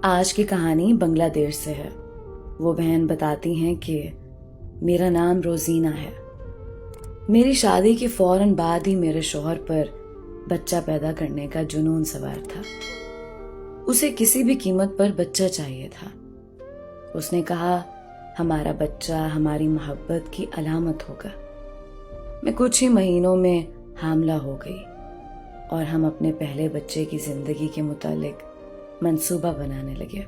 آج کی کہانی بنگلہ دیش سے ہے۔ وہ بہن بتاتی ہیں کہ میرا نام روزینہ ہے۔ میری شادی کے فوراً بعد ہی میرے شوہر پر بچہ پیدا کرنے کا جنون سوار تھا۔ اسے کسی بھی قیمت پر بچہ چاہیے تھا۔ اس نے کہا ہمارا بچہ ہماری محبت کی علامت ہوگا۔ میں کچھ ہی مہینوں میں حاملہ ہو گئی اور ہم اپنے پہلے بچے کی زندگی کے متعلق منصوبہ بنانے لگے۔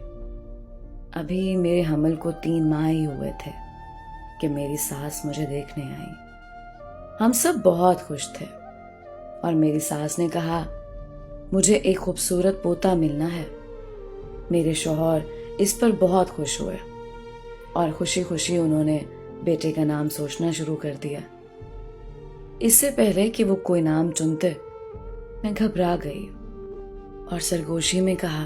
ابھی میرے حمل کو 3 ماہ ہی ہوئے تھے کہ میری ساس مجھے دیکھنے آئی۔ ہم سب بہت خوش تھے اور میری ساس نے کہا مجھے ایک خوبصورت پوتا ملنا ہے۔ میرے شوہر اس پر بہت خوش ہوئے اور خوشی خوشی انہوں نے بیٹے کا نام سوچنا شروع کر دیا۔ اس سے پہلے کہ وہ کوئی نام چنتے میں گھبرا گئی اور سرگوشی میں کہا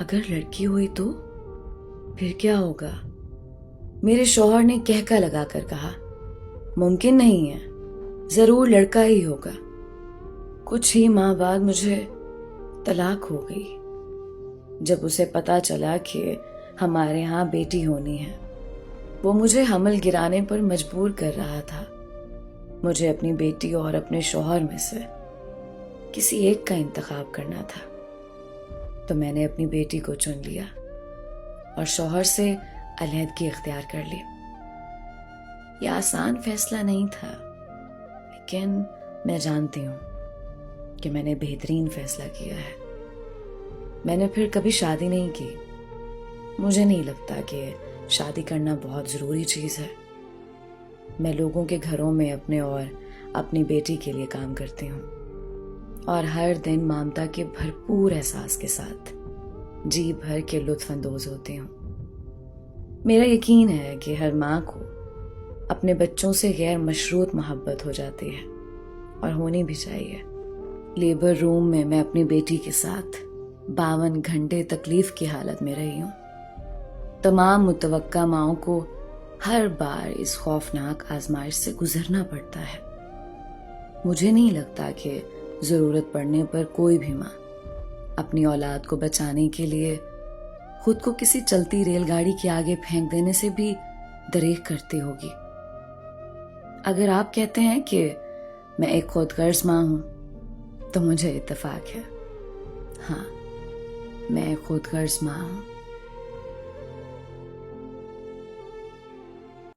اگر لڑکی ہوئی تو پھر کیا ہوگا؟ میرے شوہر نے کہکا لگا کر کہا ممکن نہیں ہے، ضرور لڑکا ہی ہوگا۔ کچھ ہی ماہ بعد مجھے طلاق ہو گئی۔ جب اسے پتا چلا کہ ہمارے ہاں بیٹی ہونی ہے، وہ مجھے حمل گرانے پر مجبور کر رہا تھا۔ مجھے اپنی بیٹی اور اپنے شوہر میں سے کسی ایک کا انتخاب کرنا تھا، تو میں نے اپنی بیٹی کو چن لیا اور شوہر سے علیحدگی اختیار کر لی۔ یہ آسان فیصلہ نہیں تھا، لیکن میں جانتی ہوں کہ میں نے بہترین فیصلہ کیا ہے۔ میں نے پھر کبھی شادی نہیں کی۔ مجھے نہیں لگتا کہ شادی کرنا بہت ضروری چیز ہے۔ میں لوگوں کے گھروں میں اپنے اور اپنی بیٹی کے لیے کام کرتی ہوں اور ہر دن ممتا کے بھرپور احساس کے ساتھ جی بھر کے لطف اندوز ہوتی ہوں۔ میرا یقین ہے کہ ہر ماں کو اپنے بچوں سے غیر مشروط محبت ہو جاتی ہے اور ہونی بھی چاہیے۔ لیبر روم میں میں اپنی بیٹی کے ساتھ 52 گھنٹے تکلیف کی حالت میں رہی ہوں۔ تمام متوقع ماؤں کو ہر بار اس خوفناک آزمائش سے گزرنا پڑتا ہے۔ مجھے نہیں لگتا کہ ضرورت پڑنے پر کوئی بھی ماں اپنی اولاد کو بچانے کے لیے خود کو کسی چلتی ریل گاڑی کے آگے پھینک دینے سے بھی دریغ کرتی ہوگی۔ اگر آپ کہتے ہیں کہ میں ایک خود غرض ماں ہوں تو مجھے اتفاق ہے۔ ہاں، میں ایک خود غرض ماں ہوں۔